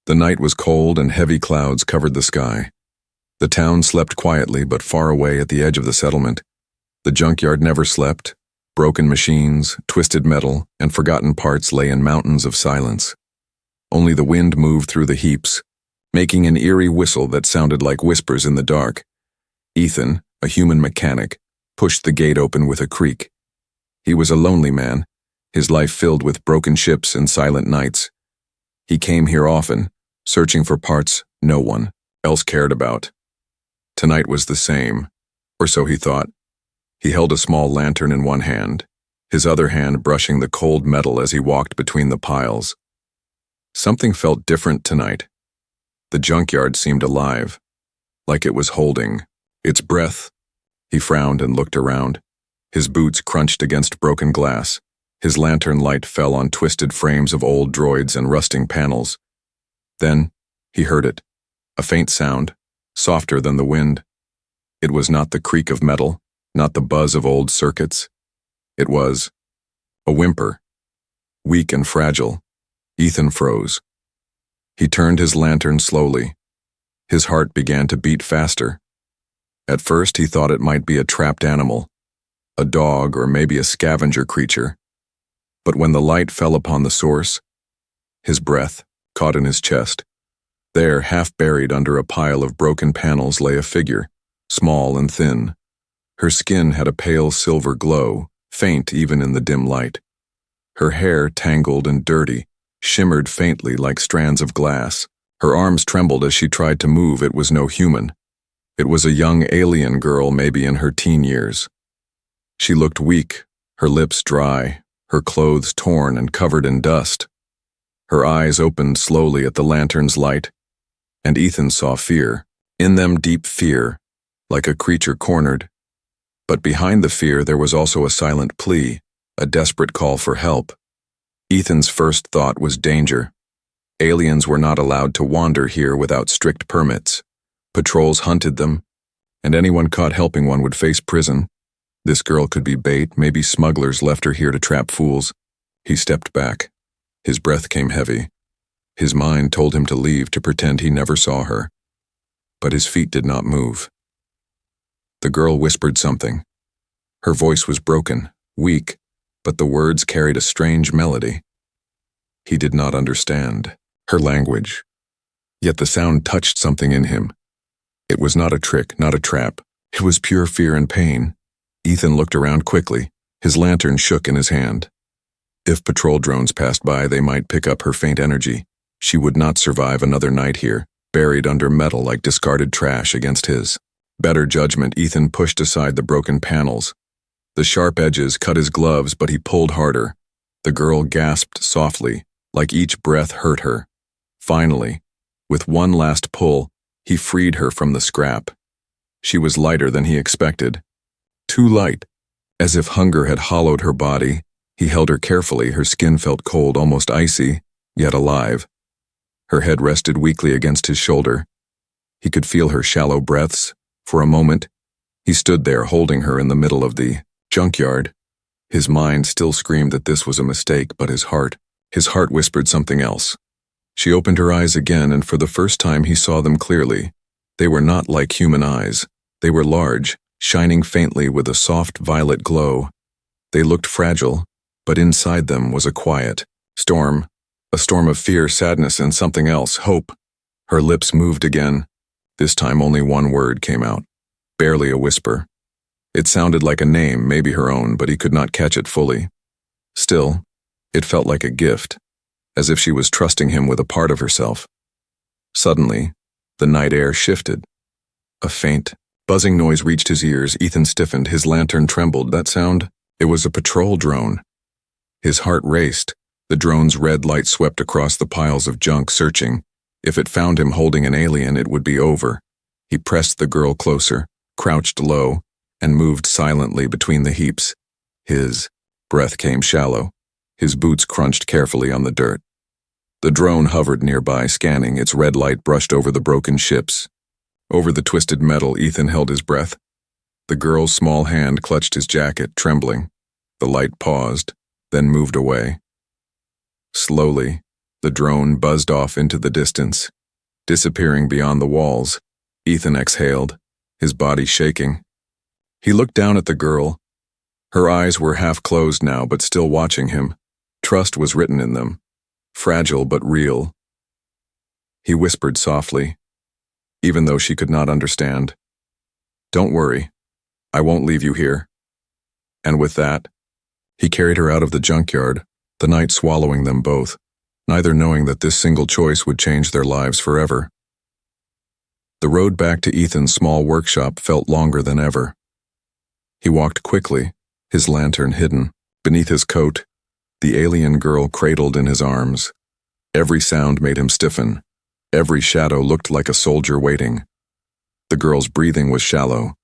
The night was cold and heavy clouds covered the sky. The town slept quietly but far away at the edge of the settlement. The junkyard never slept. Broken machines, twisted metal, and forgotten parts lay in mountains of silence. Only the wind moved through the heaps, making an eerie whistle that sounded like whispers in the dark. Ethan, a human mechanic, pushed the gate open with a creak. He was a lonely man, his life filled with broken ships and silent nights. He came here often, searching for parts no one else cared about. Tonight was the same, or so he thought. He held a small lantern in one hand, his other hand brushing the cold metal as he walked between the piles. Something felt different tonight. The junkyard seemed alive, like it was holding its breath. He frowned and looked around. His boots crunched against broken glass. His lantern light fell on twisted frames of old droids and rusting panels. Then, he heard it. A faint sound, softer than the wind. It was not the creak of metal, not the buzz of old circuits. It was a whimper. Weak and fragile, Ethan froze. He turned his lantern slowly. His heart began to beat faster. At first he thought it might be a trapped animal, a dog or maybe a scavenger creature. But when the light fell upon the source, his breath caught in his chest. There, half buried under a pile of broken panels, lay a figure, small and thin. Her skin had a pale silver glow, faint even in the dim light. Her hair, tangled and dirty, shimmered faintly like strands of glass. Her arms trembled as she tried to move. It was no human. It was a young alien girl, maybe in her teen years. She looked weak, her lips dry, her clothes torn and covered in dust. Her eyes opened slowly at the lantern's light, and Ethan saw fear. In them deep fear, like a creature cornered. But behind the fear there was also a silent plea, a desperate call for help. Ethan's first thought was danger. Aliens were not allowed to wander here without strict permits. Patrols hunted them, and anyone caught helping one would face prison. This girl could be bait, maybe smugglers left her here to trap fools. He stepped back. His breath came heavy. His mind told him to leave, to pretend he never saw her. But his feet did not move. The girl whispered something. Her voice was broken, weak, but the words carried a strange melody. He did not understand her language, yet the sound touched something in him. It was not a trick, not a trap. It was pure fear and pain. Ethan looked around quickly. His lantern shook in his hand. If patrol drones passed by, they might pick up her faint energy. She would not survive another night here, buried under metal like discarded trash against his better judgment. Ethan pushed aside the broken panels. The sharp edges cut his gloves, but he pulled harder. The girl gasped softly, like each breath hurt her. Finally, with one last pull, he freed her from the scrap. She was lighter than he expected. Too light. As if hunger had hollowed her body, he held her carefully. Her skin felt cold, almost icy, yet alive. Her head rested weakly against his shoulder. He could feel her shallow breaths. For a moment, he stood there holding her in the middle of the junkyard. His mind still screamed that this was a mistake, but his heart whispered something else. She opened her eyes again, and for the first time he saw them clearly. They were not like human eyes. They were large, shining faintly with a soft violet glow. They looked fragile, but inside them was a quiet storm, a storm of fear, sadness, and something else, hope. Her lips moved again. This time only one word came out, barely a whisper. It sounded like a name, maybe her own, but he could not catch it fully. Still, it felt like a gift, as if she was trusting him with a part of herself. Suddenly, the night air shifted. A faint, buzzing noise reached his ears. Ethan stiffened, his lantern trembled. That sound, it was a patrol drone. His heart raced. The drone's red light swept across the piles of junk, searching. If it found him holding an alien, it would be over. He pressed the girl closer, crouched low, and moved silently between the heaps. His breath came shallow. His boots crunched carefully on the dirt. The drone hovered nearby, scanning. Its red light brushed over the broken ships. Over the twisted metal, Ethan held his breath. The girl's small hand clutched his jacket, trembling. The light paused, then moved away. Slowly, The drone buzzed off into the distance. Disappearing beyond the walls, Ethan exhaled, his body shaking. He looked down at the girl. Her eyes were half closed now, but still watching him. Trust was written in them, fragile but real. He whispered softly, even though she could not understand. "Don't worry, I won't leave you here." And with that, he carried her out of the junkyard, the night swallowing them both, neither knowing that this single choice would change their lives forever. The road back to Ethan's small workshop felt longer than ever. He walked quickly, his lantern hidden. Beneath his coat, the alien girl cradled in his arms. Every sound made him stiffen. Every shadow looked like a soldier waiting. The girl's breathing was shallow,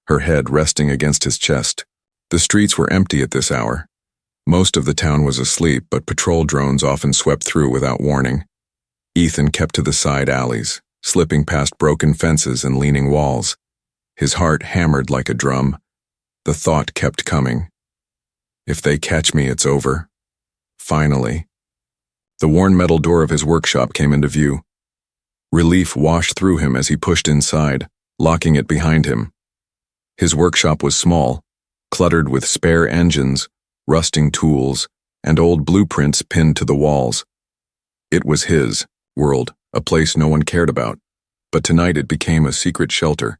her head resting against his chest. The streets were empty at this hour. Most of the town was asleep, but patrol drones often swept through without warning. Ethan kept to the side alleys, slipping past broken fences and leaning walls. His heart hammered like a drum. The thought kept coming. If they catch me, it's over. Finally. The worn metal door of his workshop came into view. Relief washed through him as he pushed inside, locking it behind him. His workshop was small, cluttered with spare engines, rusting tools, and old blueprints pinned to the walls. It was his world, a place no one cared about, but tonight it became a secret shelter.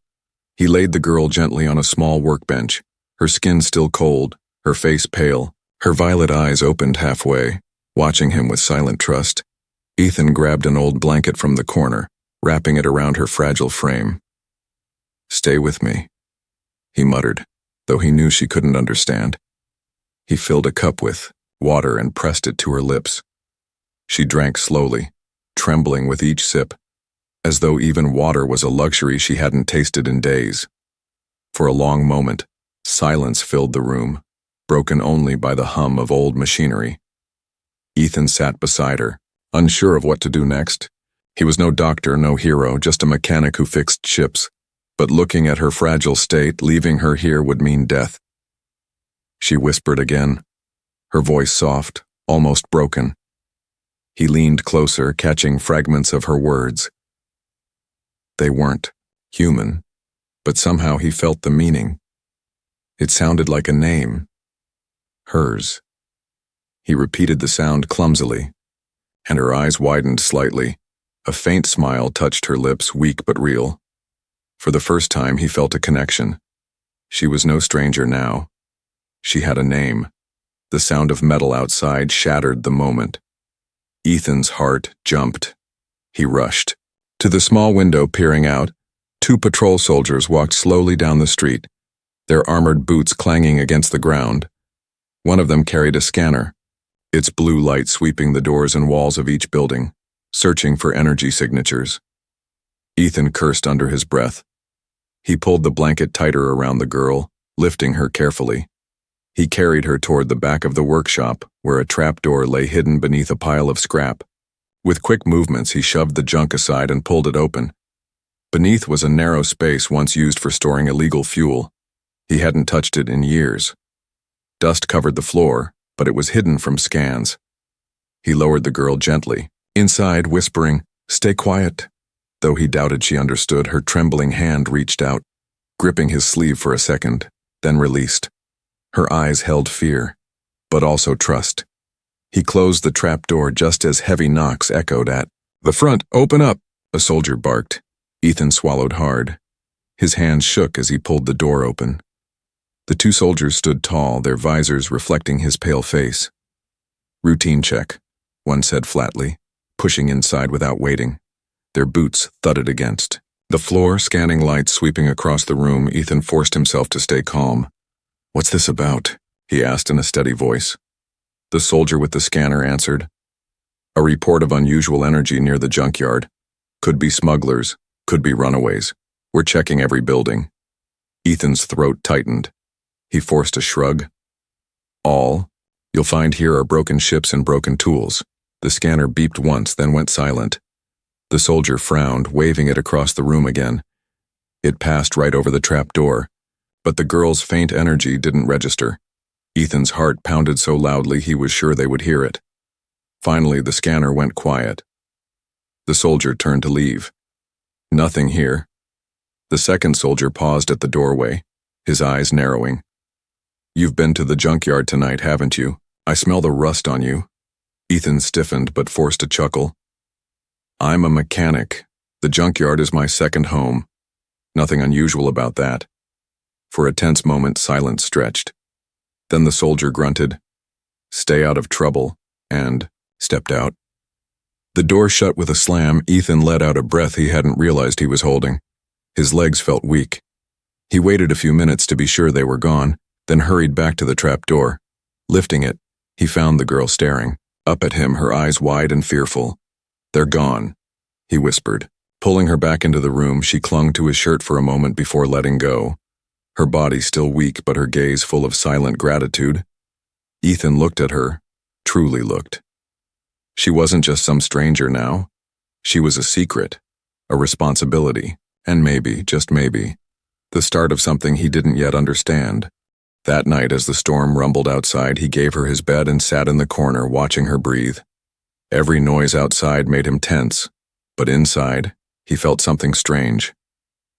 He laid the girl gently on a small workbench, her skin still cold, her face pale, her violet eyes opened halfway, watching him with silent trust. Ethan grabbed an old blanket from the corner, wrapping it around her fragile frame. "Stay with me," he muttered, though he knew she couldn't understand. He filled a cup with water and pressed it to her lips. She drank slowly, trembling with each sip, as though even water was a luxury she hadn't tasted in days. For a long moment, silence filled the room, broken only by the hum of old machinery. Ethan sat beside her, unsure of what to do next. He was no doctor, no hero, just a mechanic who fixed ships. But looking at her fragile state, leaving her here would mean death. She whispered again, her voice soft, almost broken. He leaned closer, catching fragments of her words. They weren't human, but somehow he felt the meaning. It sounded like a name. Hers. He repeated the sound clumsily, and her eyes widened slightly. A faint smile touched her lips, weak but real. For the first time, he felt a connection. She was no stranger now. She had a name. The sound of metal outside shattered the moment. Ethan's heart jumped. He rushed. To the small window peering out, two patrol soldiers walked slowly down the street, their armored boots clanging against the ground. One of them carried a scanner, its blue light sweeping the doors and walls of each building, searching for energy signatures. Ethan cursed under his breath. He pulled the blanket tighter around the girl, lifting her carefully. He carried her toward the back of the workshop, where a trapdoor lay hidden beneath a pile of scrap. With quick movements, he shoved the junk aside and pulled it open. Beneath was a narrow space once used for storing illegal fuel. He hadn't touched it in years. Dust covered the floor, but it was hidden from scans. He lowered the girl gently, inside whispering, "Stay quiet." Though he doubted she understood, her trembling hand reached out, gripping his sleeve for a second, then released. Her eyes held fear, but also trust. He closed the trapdoor just as heavy knocks echoed at the front. "Open up!" a soldier barked. Ethan swallowed hard. His hands shook as he pulled the door open. The two soldiers stood tall, their visors reflecting his pale face. "Routine check," one said flatly, pushing inside without waiting. Their boots thudded against the floor, scanning lights sweeping across the room. Ethan forced himself to stay calm. "What's this about?" he asked in a steady voice. The soldier with the scanner answered. "A report of unusual energy near the junkyard. Could be smugglers, could be runaways. We're checking every building." Ethan's throat tightened. He forced a shrug. "All you'll find here are broken ships and broken tools." The scanner beeped once, then went silent. The soldier frowned, waving it across the room again. It passed right over the trap door, but the girl's faint energy didn't register. Ethan's heart pounded so loudly he was sure they would hear it. Finally, the scanner went quiet. The soldier turned to leave. Nothing here. The second soldier paused at the doorway, his eyes narrowing. You've been to the junkyard tonight, haven't you? I smell the rust on you. Ethan stiffened but forced a chuckle. I'm a mechanic. The junkyard is my second home. Nothing unusual about that. For a tense moment, silence stretched. Then the soldier grunted, "Stay out of trouble," and stepped out. The door shut with a slam. Ethan let out a breath he hadn't realized he was holding. His legs felt weak. He waited a few minutes to be sure they were gone, then hurried back to the trap door. Lifting it, he found the girl staring up at him, her eyes wide and fearful. "They're gone," he whispered. Pulling her back into the room, she clung to his shirt for a moment before letting go, her body still weak but her gaze full of silent gratitude. Ethan looked at her, truly looked. She wasn't just some stranger now. She was a secret, a responsibility, and maybe, just maybe, the start of something he didn't yet understand. That night, as the storm rumbled outside, he gave her his bed and sat in the corner watching her breathe. Every noise outside made him tense, but inside, he felt something strange.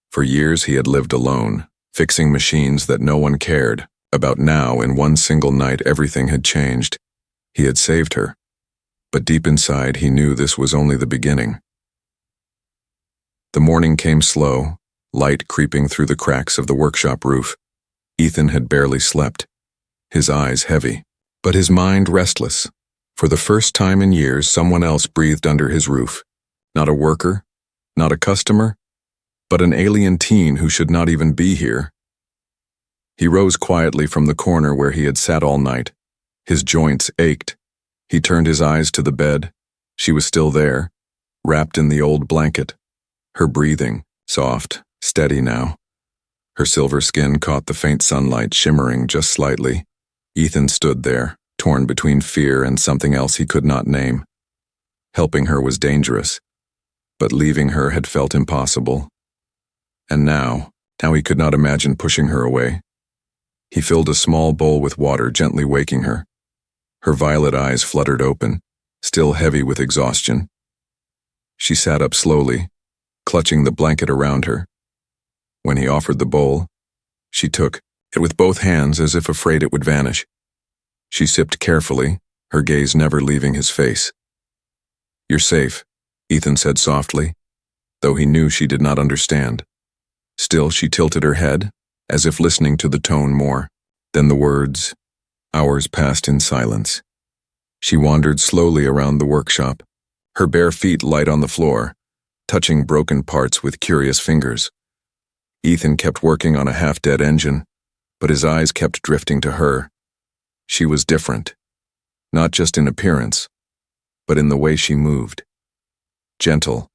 For years he had lived alone, fixing machines that no one cared about. Now, in one single night, everything had changed. He had saved her. But deep inside, he knew this was only the beginning. The morning came slow, light creeping through the cracks of the workshop roof. Ethan had barely slept, his eyes heavy, but his mind restless. For the first time in years, someone else breathed under his roof. Not a worker, not a customer, but an alien teen who should not even be here. He rose quietly from the corner where he had sat all night. His joints ached. He turned his eyes to the bed. She was still there, wrapped in the old blanket. Her breathing, soft, steady now. Her silver skin caught the faint sunlight, shimmering just slightly. Ethan stood there, torn between fear and something else he could not name. Helping her was dangerous, but leaving her had felt impossible. And now he could not imagine pushing her away. He filled a small bowl with water, gently waking her. Her violet eyes fluttered open, still heavy with exhaustion. She sat up slowly, clutching the blanket around her. When he offered the bowl, she took it with both hands as if afraid it would vanish. She sipped carefully, her gaze never leaving his face. "You're safe," Ethan said softly, though he knew she did not understand. Still, she tilted her head, as if listening to the tone more. Then the words. Hours passed in silence. She wandered slowly around the workshop, her bare feet light on the floor, touching broken parts with curious fingers. Ethan kept working on a half-dead engine, but his eyes kept drifting to her. She was different, not just in appearance, but in the way she moved. Gentle,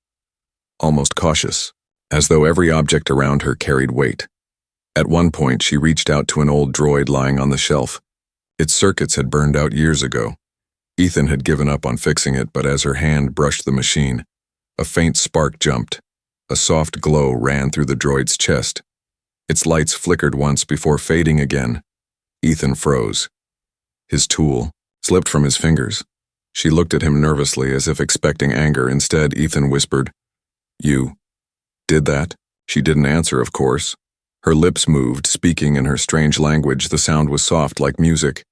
almost cautious, as though every object around her carried weight. At one point, she reached out to an old droid lying on the shelf. Its circuits had burned out years ago. Ethan had given up on fixing it, but as her hand brushed the machine, a faint spark jumped. A soft glow ran through the droid's chest. Its lights flickered once before fading again. Ethan froze. His tool slipped from his fingers. She looked at him nervously, as if expecting anger. Instead, Ethan whispered, "You did that?" She didn't answer, of course. Her lips moved, speaking in her strange language. The sound was soft like music.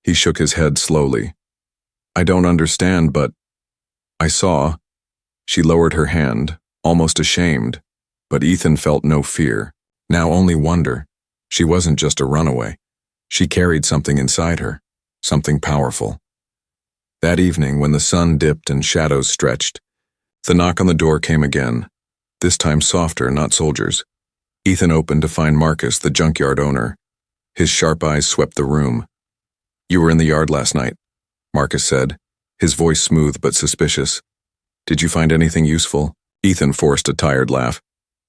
He shook his head slowly. "I don't understand, but I saw." She lowered her hand, almost ashamed, but Ethan felt no fear, now only wonder. She wasn't just a runaway. She carried something inside her, something powerful. That evening, when the sun dipped and shadows stretched, the knock on the door came again, this time softer, not soldiers. Ethan opened to find Marcus, the junkyard owner. His sharp eyes swept the room. "You were in the yard last night," Marcus said, his voice smooth but suspicious. "Did you find anything useful?" Ethan forced a tired laugh.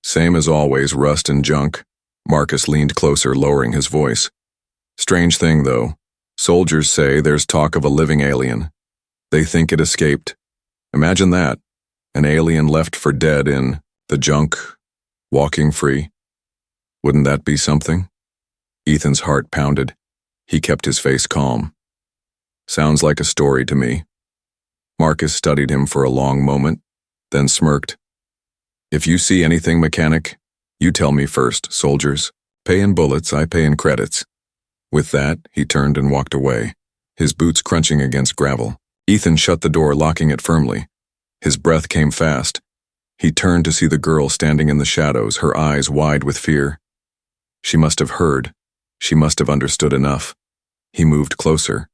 "Same as always, rust and junk." Marcus leaned closer, lowering his voice. "Strange thing, though. Soldiers say there's talk of a living alien. They think it escaped. Imagine that. An alien left for dead in the junk, walking free. Wouldn't that be something?" Ethan's heart pounded. He kept his face calm. "Sounds like a story to me." Marcus studied him for a long moment, then smirked. "If you see anything, mechanic, you tell me first, soldiers. Pay in bullets, I pay in credits." With that, he turned and walked away, his boots crunching against gravel. Ethan shut the door, locking it firmly. His breath came fast. He turned to see the girl standing in the shadows, her eyes wide with fear. She must have heard. She must have understood enough. He moved closer,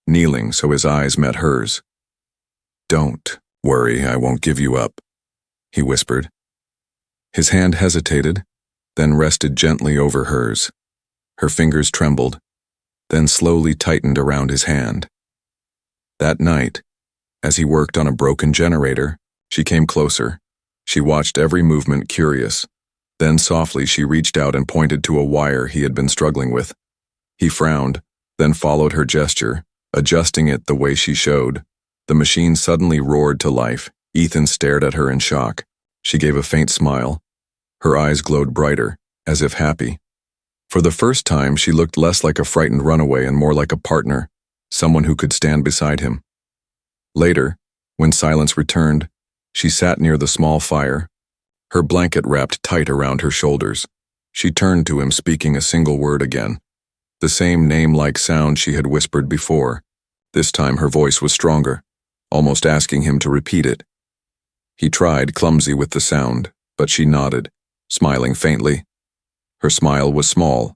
kneeling so his eyes met hers. "Don't worry, I won't give you up," he whispered. His hand hesitated, then rested gently over hers. Her fingers trembled, then slowly tightened around his hand. That night, as he worked on a broken generator, she came closer. She watched every movement, curious. Then softly she reached out and pointed to a wire he had been struggling with. He frowned, then followed her gesture, adjusting it the way she showed. The machine suddenly roared to life. Ethan stared at her in shock. She gave a faint smile. Her eyes glowed brighter, as if happy. For the first time, she looked less like a frightened runaway and more like a partner, someone who could stand beside him. Later, when silence returned, she sat near the small fire, her blanket wrapped tight around her shoulders. She turned to him, speaking a single word again. The same name-like sound she had whispered before. This time her voice was stronger, almost asking him to repeat it. He tried, clumsy with the sound, but she nodded, smiling faintly. Her smile was small,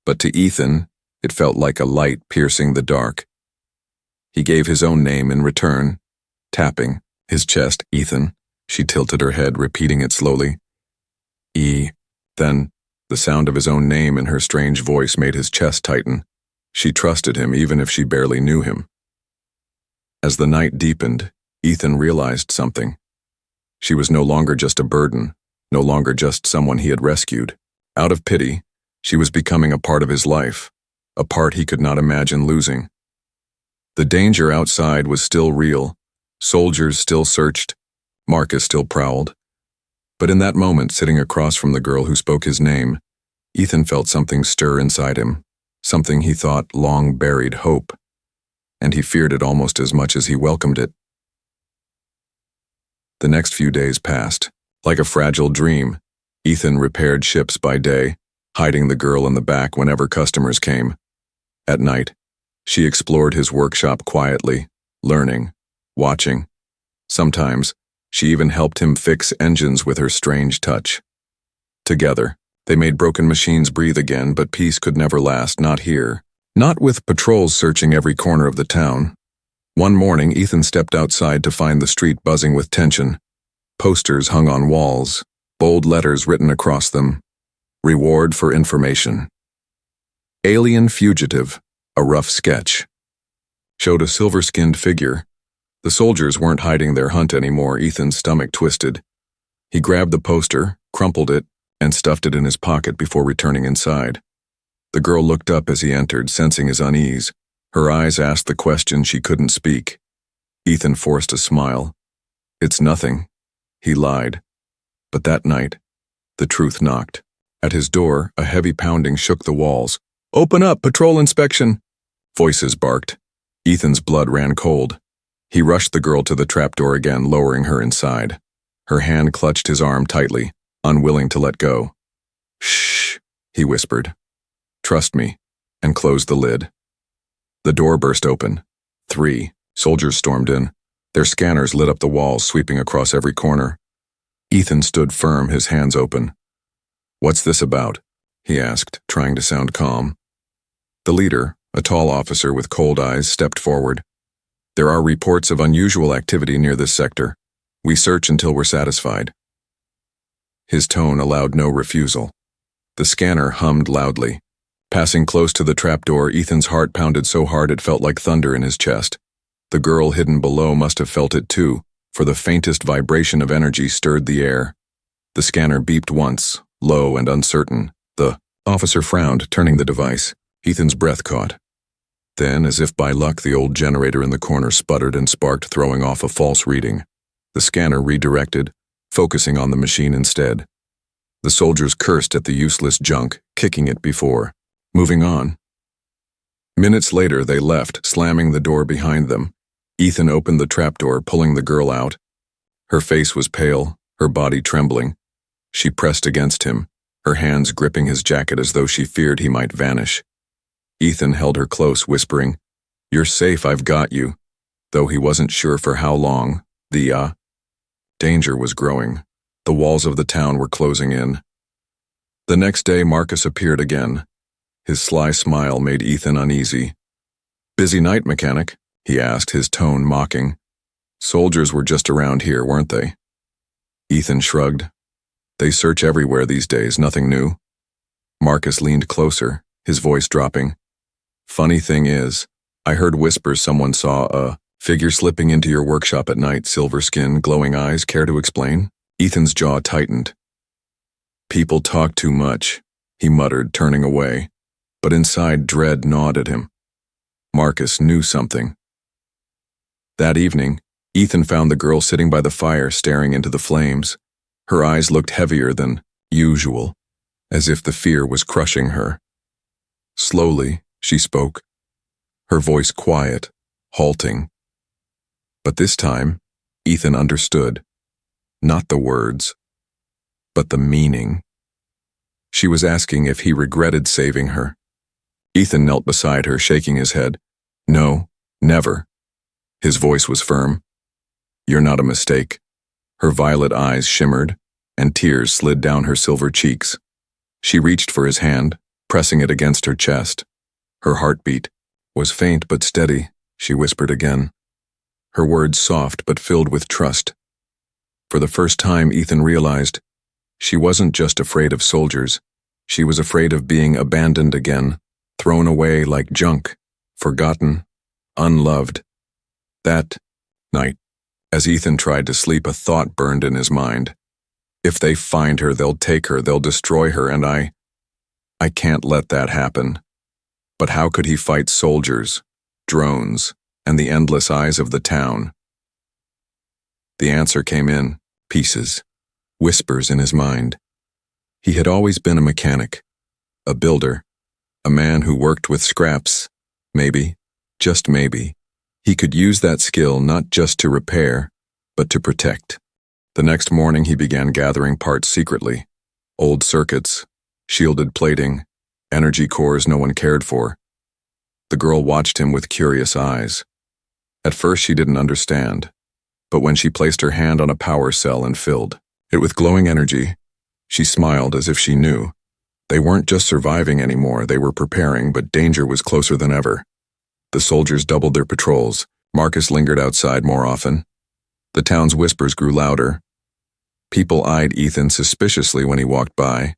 but to Ethan, it felt like a light piercing the dark. He gave his own name in return, tapping his chest. "Ethan." She tilted her head, repeating it slowly. "E." Then, the sound of his own name in her strange voice made his chest tighten. She trusted him even if she barely knew him. As the night deepened, Ethan realized something. She was no longer just a burden, no longer just someone he had rescued. Out of pity, she was becoming a part of his life, a part he could not imagine losing. The danger outside was still real. Soldiers still searched. Marcus still prowled. But in that moment, sitting across from the girl who spoke his name, Ethan felt something stir inside him, something he thought long buried hope, and he feared it almost as much as he welcomed it. The next few days passed. Like a fragile dream, Ethan repaired ships by day, hiding the girl in the back whenever customers came. At night, she explored his workshop quietly, learning, watching. Sometimes, she even helped him fix engines with her strange touch. Together, they made broken machines breathe again, but peace could never last, not here. Not with patrols searching every corner of the town. One morning, Ethan stepped outside to find the street buzzing with tension. Posters hung on walls, bold letters written across them. Reward for information. Alien fugitive, a rough sketch. Showed a silver-skinned figure. The soldiers weren't hiding their hunt anymore. Ethan's stomach twisted. He grabbed the poster, crumpled it, and stuffed it in his pocket before returning inside. The girl looked up as he entered, sensing his unease. Her eyes asked the question she couldn't speak. Ethan forced a smile. "It's nothing," he lied. But that night, the truth knocked. At his door, a heavy pounding shook the walls. "Open up, patrol inspection!" Voices barked. Ethan's blood ran cold. He rushed the girl to the trapdoor again, lowering her inside. Her hand clutched his arm tightly, unwilling to let go. "Shh," he whispered. "Trust me," and closed the lid. The door burst open. 3 soldiers stormed in. Their scanners lit up the walls, sweeping across every corner. Ethan stood firm, his hands open. "What's this about?" he asked, trying to sound calm. The leader, a tall officer with cold eyes, stepped forward. "There are reports of unusual activity near this sector. We search until we're satisfied." His tone allowed no refusal. The scanner hummed loudly. Passing close to the trapdoor, Ethan's heart pounded so hard it felt like thunder in his chest. The girl hidden below must have felt it too, for the faintest vibration of energy stirred the air. The scanner beeped once, low and uncertain. The officer frowned, turning the device. Ethan's breath caught. Then, as if by luck, the old generator in the corner sputtered and sparked, throwing off a false reading. The scanner redirected, focusing on the machine instead. The soldiers cursed at the useless junk, kicking it before. Moving on. Minutes later, they left, slamming the door behind them. Ethan opened the trapdoor, pulling the girl out. Her face was pale, her body trembling. She pressed against him, her hands gripping his jacket as though she feared he might vanish. Ethan held her close, whispering, "You're safe, I've got you," though he wasn't sure for how long. The danger was growing. The walls of the town were closing in. The next day, Marcus appeared again. His sly smile made Ethan uneasy. "Busy night, mechanic?" he asked, his tone mocking. "Soldiers were just around here, weren't they?" Ethan shrugged. "They search everywhere these days, nothing new." Marcus leaned closer, his voice dropping. "Funny thing is, I heard whispers someone saw a figure slipping into your workshop at night, silver skin, glowing eyes. Care to explain?" Ethan's jaw tightened. "People talk too much," he muttered, turning away, but inside dread gnawed at him. Marcus knew something. That evening, Ethan found the girl sitting by the fire, staring into the flames. Her eyes looked heavier than usual, as if the fear was crushing her. Slowly, she spoke, her voice quiet, halting. But this time, Ethan understood. Not the words, but the meaning. She was asking if he regretted saving her. Ethan knelt beside her, shaking his head. "No, never." His voice was firm. "You're not a mistake." Her violet eyes shimmered, and tears slid down her silver cheeks. She reached for his hand, pressing it against her chest. Her heartbeat was faint but steady, she whispered again. Her words soft but filled with trust. For the first time, Ethan realized she wasn't just afraid of soldiers. She was afraid of being abandoned again, thrown away like junk, forgotten, unloved. That night, as Ethan tried to sleep, a thought burned in his mind. If they find her, they'll take her, they'll destroy her, and I can't let that happen. But how could he fight soldiers, drones, and the endless eyes of the town? The answer came in pieces, whispers in his mind. He had always been a mechanic, a builder, a man who worked with scraps. Maybe, just maybe, he could use that skill not just to repair, but to protect. The next morning he began gathering parts secretly. Old circuits, shielded plating, energy cores no one cared for. The girl watched him with curious eyes. At first she didn't understand, but when she placed her hand on a power cell and filled it with glowing energy, she smiled as if she knew. They weren't just surviving anymore, they were preparing, but danger was closer than ever. The soldiers doubled their patrols. Marcus lingered outside more often. The town's whispers grew louder. People eyed Ethan suspiciously when he walked by.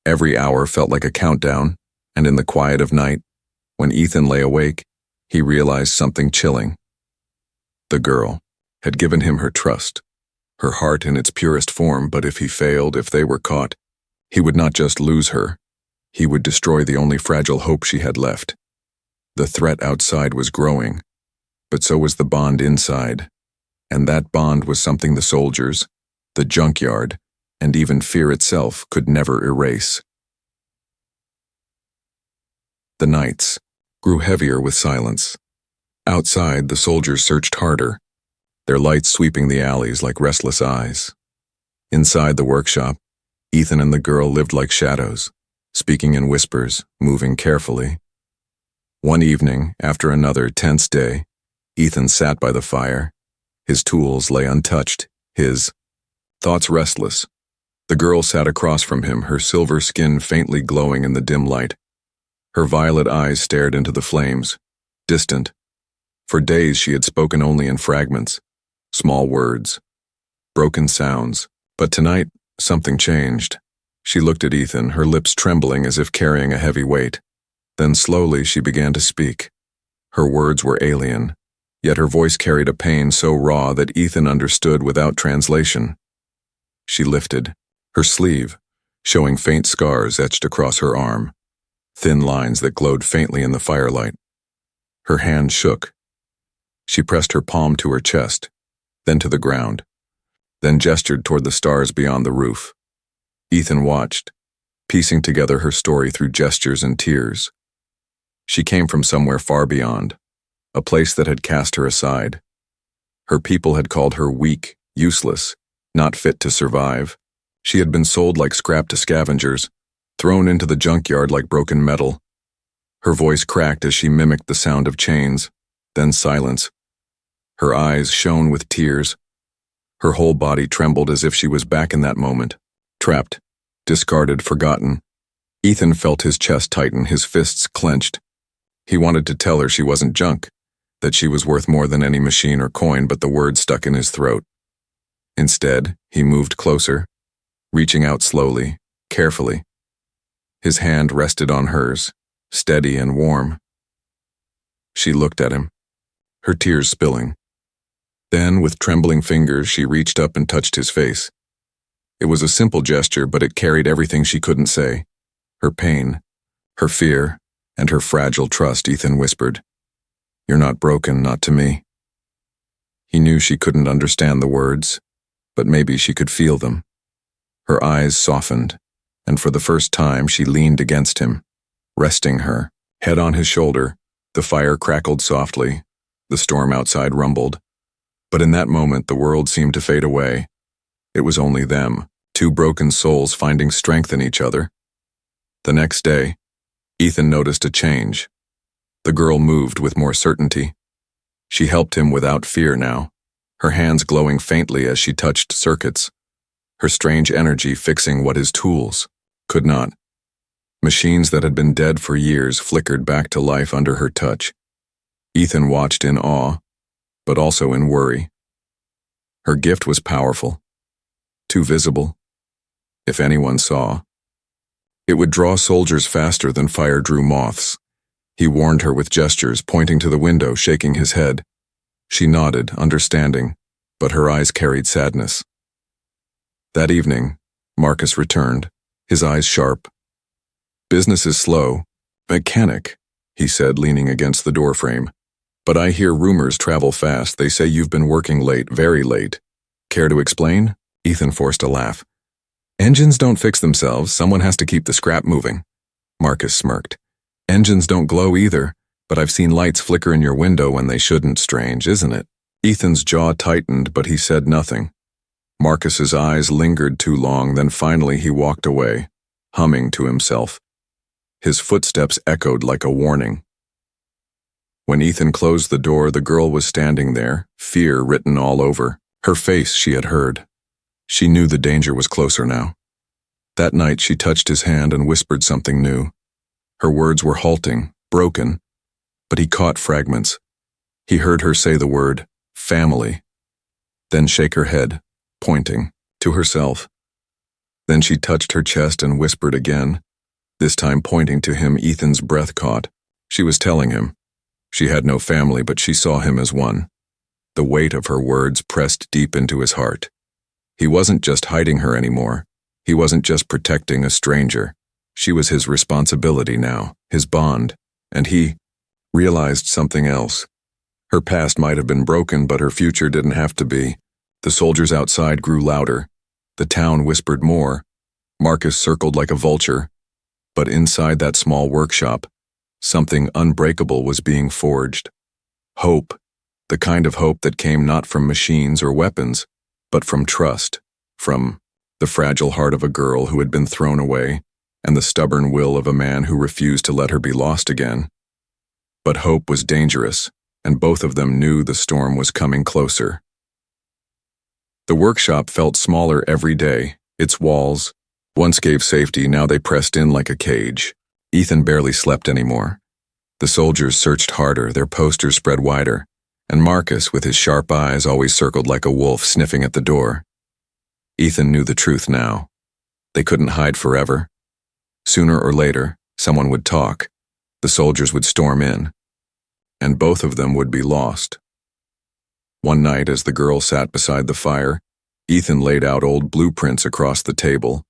Every hour felt like a countdown, and in the quiet of night, when Ethan lay awake, he realized something chilling. The girl had given him her trust, her heart in its purest form, but if he failed, if they were caught, he would not just lose her, he would destroy the only fragile hope she had left. The threat outside was growing, but so was the bond inside, and that bond was something the soldiers, the junkyard, and even fear itself could never erase. The nights grew heavier with silence. Outside, the soldiers searched harder, their lights sweeping the alleys like restless eyes. Inside the workshop, Ethan and the girl lived like shadows, speaking in whispers, moving carefully. One evening, after another tense day, Ethan sat by the fire. His tools lay untouched, his thoughts restless. The girl sat across from him, her silver skin faintly glowing in the dim light. Her violet eyes stared into the flames, distant. For days she had spoken only in fragments, small words, broken sounds. But tonight, something changed. She looked at Ethan, her lips trembling as if carrying a heavy weight. Then slowly she began to speak. Her words were alien, yet her voice carried a pain so raw that Ethan understood without translation. She lifted her sleeve, showing faint scars etched across her arm, thin lines that glowed faintly in the firelight. Her hand shook. She pressed her palm to her chest, then to the ground, then gestured toward the stars beyond the roof. Ethan watched, piecing together her story through gestures and tears. She came from somewhere far beyond, a place that had cast her aside, Her people had called her weak, useless, not fit to survive. She had been sold like scrap to scavengers, thrown into the junkyard like broken metal. Her voice cracked as she mimicked the sound of chains, then silence. Her eyes shone with tears. Her whole body trembled as if she was back in that moment, trapped, discarded, forgotten. Ethan felt his chest tighten, his fists clenched. He wanted to tell her she wasn't junk, that she was worth more than any machine or coin, but the words stuck in his throat. Instead, he moved closer, reaching out slowly, carefully. His hand rested on hers, steady and warm. She looked at him, her tears spilling. Then, with trembling fingers, she reached up and touched his face. It was a simple gesture, but it carried everything she couldn't say. Her pain, her fear, and her fragile trust. Ethan whispered, "You're not broken, not to me." He knew she couldn't understand the words, but maybe she could feel them. Her eyes softened, and for the first time she leaned against him, resting her head on his shoulder. The fire crackled softly, the storm outside rumbled. But in that moment the world seemed to fade away. It was only them, two broken souls finding strength in each other. The next day, Ethan noticed a change. The girl moved with more certainty. She helped him without fear now, her hands glowing faintly as she touched circuits, her strange energy fixing what his tools could not. Machines that had been dead for years flickered back to life under her touch. Ethan watched in awe, but also in worry. Her gift was powerful, too visible. If anyone saw, it would draw soldiers faster than fire drew moths. He warned her with gestures, pointing to the window, shaking his head. She nodded, understanding, but her eyes carried sadness. That evening, Marcus returned, his eyes sharp. "Business is slow. Mechanic," he said, leaning against the doorframe. "But I hear rumors travel fast. They say you've been working late, very late. Care to explain?" Ethan forced a laugh. "Engines don't fix themselves. Someone has to keep the scrap moving." Marcus smirked. "Engines don't glow either, but I've seen lights flicker in your window when they shouldn't. Strange, isn't it?" Ethan's jaw tightened, but he said nothing. Marcus's eyes lingered too long, then finally he walked away, humming to himself. His footsteps echoed like a warning. When Ethan closed the door, the girl was standing there, fear written all over her face. She had heard. She knew the danger was closer now. That night she touched his hand and whispered something new. Her words were halting, broken, but he caught fragments. He heard her say the word, family, then shake her head, pointing to herself. Then she touched her chest and whispered again, this time pointing to him. Ethan's breath caught. She was telling him. She had no family, but she saw him as one. The weight of her words pressed deep into his heart. He wasn't just hiding her anymore. He wasn't just protecting a stranger. She was his responsibility now, his bond, and he realized something else. Her past might have been broken, but her future didn't have to be. The soldiers outside grew louder. The town whispered more. Marcus circled like a vulture. But inside that small workshop, something unbreakable was being forged. Hope, the kind of hope that came not from machines or weapons, but from trust, from the fragile heart of a girl who had been thrown away, and the stubborn will of a man who refused to let her be lost again. But hope was dangerous, and both of them knew the storm was coming closer. The workshop felt smaller every day. Its walls once gave safety, now they pressed in like a cage. Ethan barely slept anymore. The soldiers searched harder, their posters spread wider, and Marcus, with his sharp eyes, always circled like a wolf, sniffing at the door. Ethan knew the truth now. They couldn't hide forever. Sooner or later, someone would talk. The soldiers would storm in, and both of them would be lost. One night, as the girl sat beside the fire, Ethan laid out old blueprints across the table.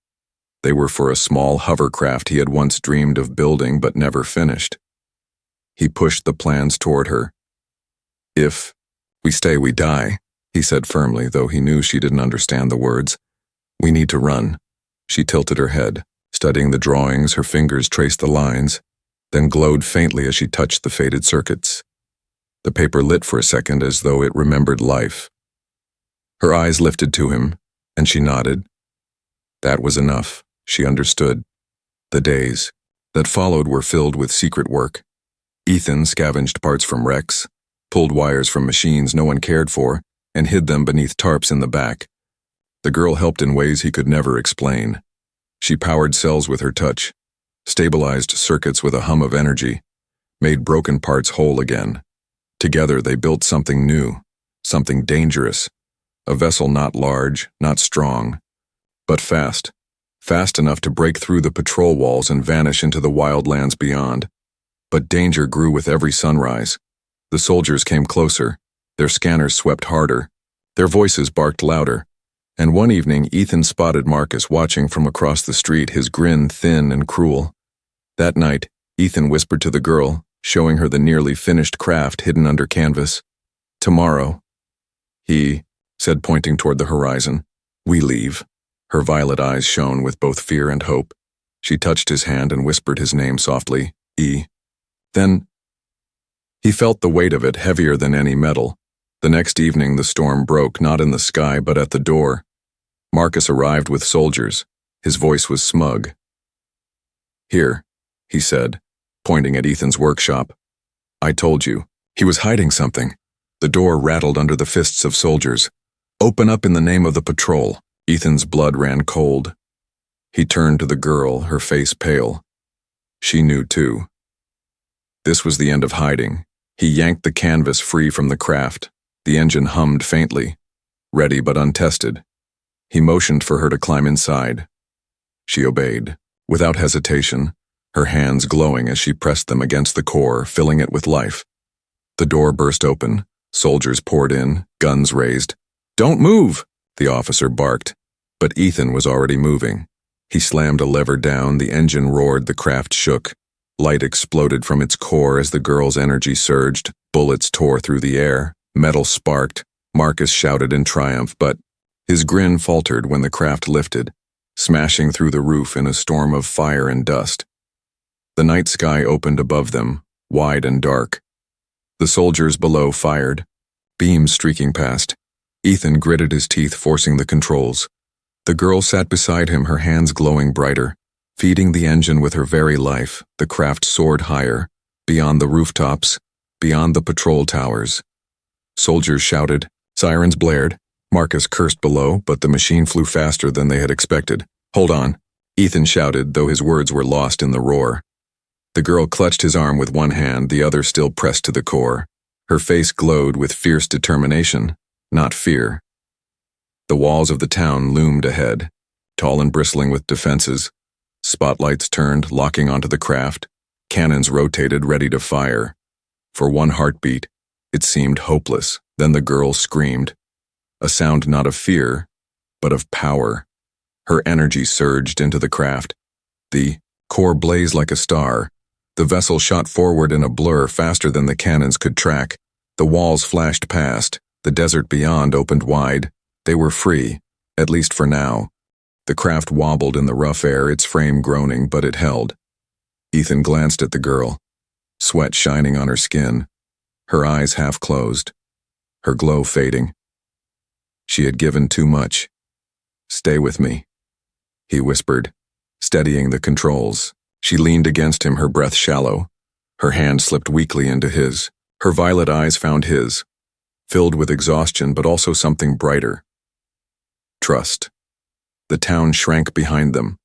They were for a small hovercraft he had once dreamed of building but never finished. He pushed the plans toward her. "If we stay, we die," he said firmly, though he knew she didn't understand the words. "We need to run." She tilted her head, studying the drawings. Her fingers traced the lines, then glowed faintly as she touched the faded circuits. The paper lit for a second as though it remembered life. Her eyes lifted to him, and she nodded. That was enough, she understood. The days that followed were filled with secret work. Ethan scavenged parts from wrecks, pulled wires from machines no one cared for, and hid them beneath tarps in the back. The girl helped in ways he could never explain. She powered cells with her touch, stabilized circuits with a hum of energy, made broken parts whole again. Together they built something new, something dangerous, a vessel not large, not strong, but fast enough to break through the patrol walls and vanish into the wild lands beyond. But danger grew with every sunrise. The soldiers came closer, their scanners swept harder, their voices barked louder, and one evening Ethan spotted Marcus watching from across the street, his grin thin and cruel. That night, Ethan whispered to the girl, showing her the nearly finished craft hidden under canvas. "Tomorrow," he said, pointing toward the horizon, "we leave." Her violet eyes shone with both fear and hope. She touched his hand and whispered his name softly, "E." Then he felt the weight of it, heavier than any metal. The next evening the storm broke, not in the sky but at the door. Marcus arrived with soldiers. His voice was smug. "Here," he said, pointing at Ethan's workshop. "I told you. He was hiding something." The door rattled under the fists of soldiers. "Open up in the name of the patrol." Ethan's blood ran cold. He turned to the girl, her face pale. She knew too. This was the end of hiding. He yanked the canvas free from the craft. The engine hummed faintly, ready but untested. He motioned for her to climb inside. She obeyed, without hesitation, her hands glowing as she pressed them against the core, filling it with life. The door burst open. Soldiers poured in, guns raised. "Don't move!" the officer barked. But Ethan was already moving. He slammed a lever down, the engine roared, the craft shook. Light exploded from its core as the girl's energy surged. Bullets tore through the air. Metal sparked. Marcus shouted in triumph, but his grin faltered when the craft lifted, smashing through the roof in a storm of fire and dust. The night sky opened above them, wide and dark. The soldiers below fired, beams streaking past. Ethan gritted his teeth, forcing the controls. The girl sat beside him, her hands glowing brighter. Feeding the engine with her very life, the craft soared higher, beyond the rooftops, beyond the patrol towers. Soldiers shouted, sirens blared. Marcus cursed below, but the machine flew faster than they had expected. "Hold on," Ethan shouted, though his words were lost in the roar. The girl clutched his arm with one hand, the other still pressed to the core. Her face glowed with fierce determination, not fear. The walls of the town loomed ahead, tall and bristling with defenses. Spotlights turned, locking onto the craft. Cannons rotated, ready to fire. For one heartbeat, it seemed hopeless. Then the girl screamed. A sound not of fear, but of power. Her energy surged into the craft. The core blazed like a star. The vessel shot forward in a blur, faster than the cannons could track. The walls flashed past. The desert beyond opened wide. They were free, at least for now. The craft wobbled in the rough air, its frame groaning, but it held. Ethan glanced at the girl, sweat shining on her skin, her eyes half closed, her glow fading. She had given too much. "Stay with me," he whispered, steadying the controls. She leaned against him, her breath shallow. Her hand slipped weakly into his. Her violet eyes found his, filled with exhaustion but also something brighter. Trust. The town shrank behind them,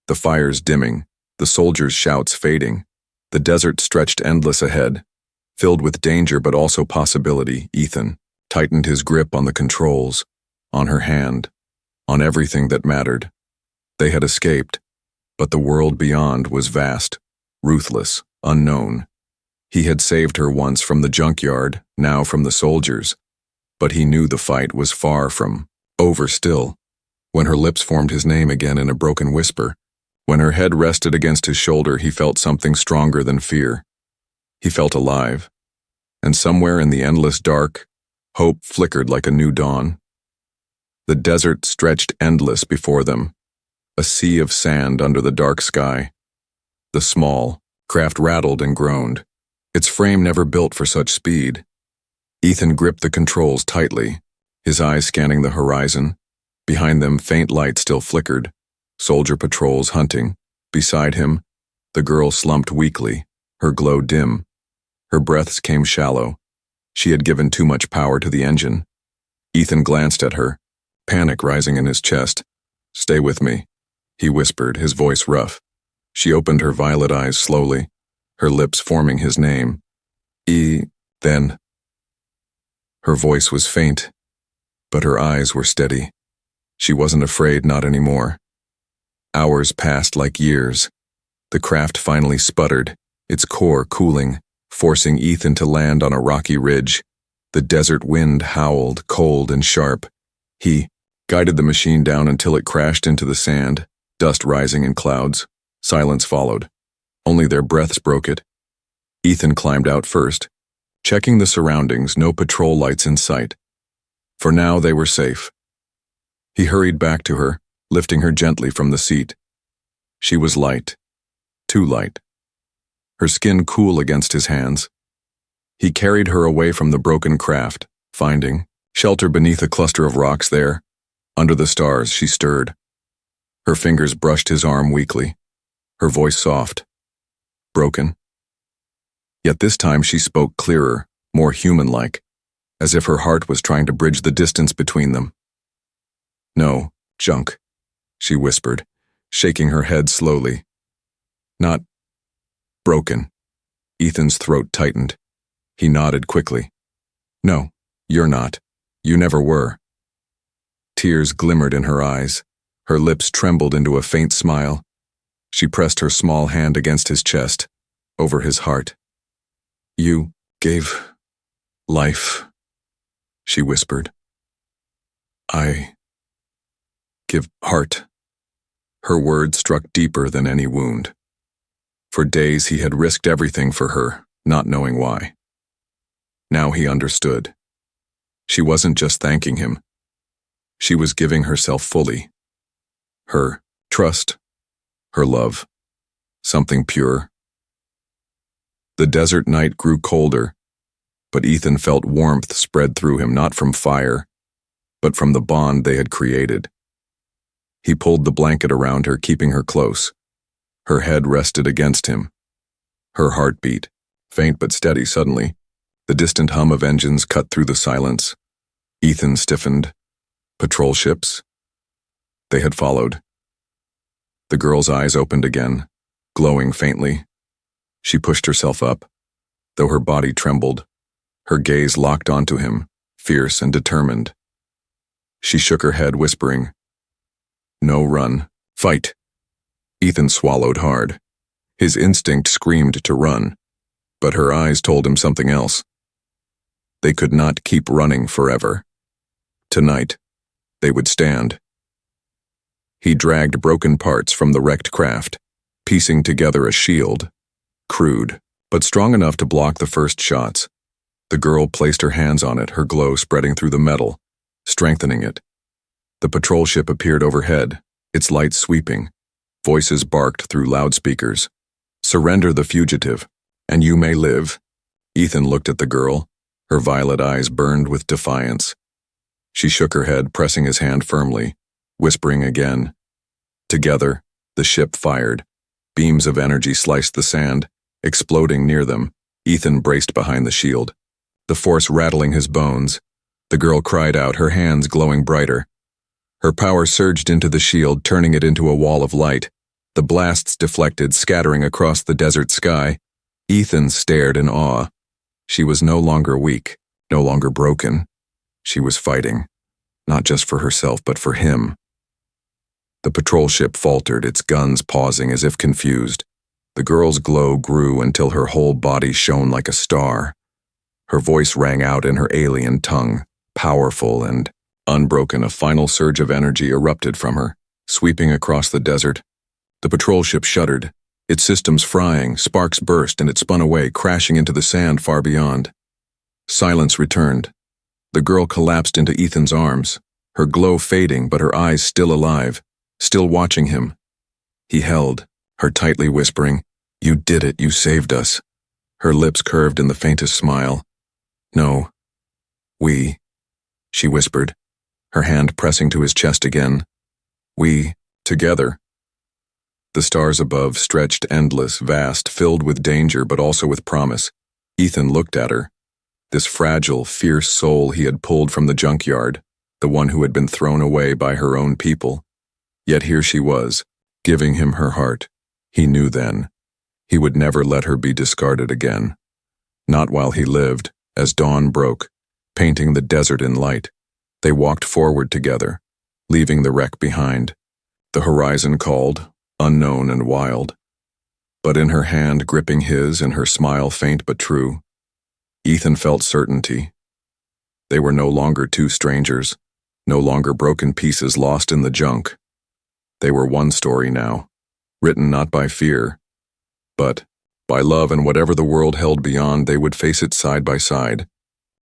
the fires dimming, the soldiers' shouts fading. The desert stretched endless ahead, filled with danger but also possibility. Ethan tightened his grip on the controls, on her hand, on everything that mattered. They had escaped, but the world beyond was vast, ruthless, unknown. He had saved her once from the junkyard, now from the soldiers, but he knew the fight was far from over still. When her lips formed his name again in a broken whisper, when her head rested against his shoulder, he felt something stronger than fear. He felt alive, and somewhere in the endless dark, hope flickered like a new dawn. The desert stretched endless before them, a sea of sand under the dark sky. The small craft rattled and groaned, its frame never built for such speed. Ethan gripped the controls tightly, his eyes scanning the horizon. Behind them, faint light still flickered. Soldier patrols hunting. Beside him, the girl slumped weakly, her glow dim. Her breaths came shallow. She had given too much power to the engine. Ethan glanced at her, panic rising in his chest. "Stay with me," he whispered, his voice rough. She opened her violet eyes slowly, her lips forming his name. Then. Her voice was faint, but her eyes were steady. She wasn't afraid, not anymore. Hours passed like years. The craft finally sputtered, its core cooling, forcing Ethan to land on a rocky ridge. The desert wind howled, cold and sharp. He guided the machine down until it crashed into the sand, dust rising in clouds. Silence followed. Only their breaths broke it. Ethan climbed out first, checking the surroundings, no patrol lights in sight. For now, they were safe. He hurried back to her, lifting her gently from the seat. She was light, too light, her skin cool against his hands. He carried her away from the broken craft, finding shelter beneath a cluster of rocks there. Under the stars, she stirred. Her fingers brushed his arm weakly, her voice soft, broken. Yet this time she spoke clearer, more human-like, as if her heart was trying to bridge the distance between them. "No, Junk," she whispered, shaking her head slowly. "Not broken." Ethan's throat tightened. He nodded quickly. "No, you're not. You never were." Tears glimmered in her eyes. Her lips trembled into a faint smile. She pressed her small hand against his chest, over his heart. "You gave life," she whispered. "I give heart." Her words struck deeper than any wound. For days he had risked everything for her, not knowing why. Now he understood. She wasn't just thanking him. She was giving herself fully. Her trust, her love, something pure. The desert night grew colder, but Ethan felt warmth spread through him, not from fire, but from the bond they had created. He pulled the blanket around her, keeping her close. Her head rested against him. Her heart beat, faint but steady. Suddenly, the distant hum of engines cut through the silence. Ethan stiffened. Patrol ships? They had followed. The girl's eyes opened again, glowing faintly. She pushed herself up, though her body trembled. Her gaze locked onto him, fierce and determined. She shook her head, whispering, "No run. Fight." Ethan swallowed hard. His instinct screamed to run, but her eyes told him something else. They could not keep running forever. Tonight, they would stand. He dragged broken parts from the wrecked craft, piecing together a shield, crude, but strong enough to block the first shots. The girl placed her hands on it, her glow spreading through the metal, strengthening it. The patrol ship appeared overhead, its lights sweeping. Voices barked through loudspeakers. "Surrender the fugitive, and you may live." Ethan looked at the girl. Her violet eyes burned with defiance. She shook her head, pressing his hand firmly, whispering again. Together, the ship fired. Beams of energy sliced the sand, exploding near them. Ethan braced behind the shield, the force rattling his bones. The girl cried out, her hands glowing brighter. Her power surged into the shield, turning it into a wall of light. The blasts deflected, scattering across the desert sky. Ethan stared in awe. She was no longer weak, no longer broken. She was fighting, not just for herself, but for him. The patrol ship faltered, its guns pausing as if confused. The girl's glow grew until her whole body shone like a star. Her voice rang out in her alien tongue, powerful and unbroken. A final surge of energy erupted from her, sweeping across the desert. The patrol ship shuddered, its systems frying. Sparks burst and it spun away, crashing into the sand far beyond. Silence returned. The girl collapsed into Ethan's arms, her glow fading but her eyes still alive, still watching him. He held, her tightly whispering, "You did it, you saved us." Her lips curved in the faintest smile. "No, We, she whispered, her hand pressing to his chest again. We, together. The stars above stretched endless, vast, filled with danger but also with promise. Ethan looked at her. This fragile, fierce soul he had pulled from the junkyard, the one who had been thrown away by her own people. Yet here she was, giving him her heart. He knew then. He would never let her be discarded again. Not while he lived, as dawn broke, painting the desert in light. They walked forward together, leaving the wreck behind. The horizon called, unknown and wild. But in her hand gripping his and her smile faint but true, Ethan felt certainty. They were no longer two strangers, no longer broken pieces lost in the junk. They were one story now, written not by fear, but by love, and whatever the world held beyond, they would face it side by side,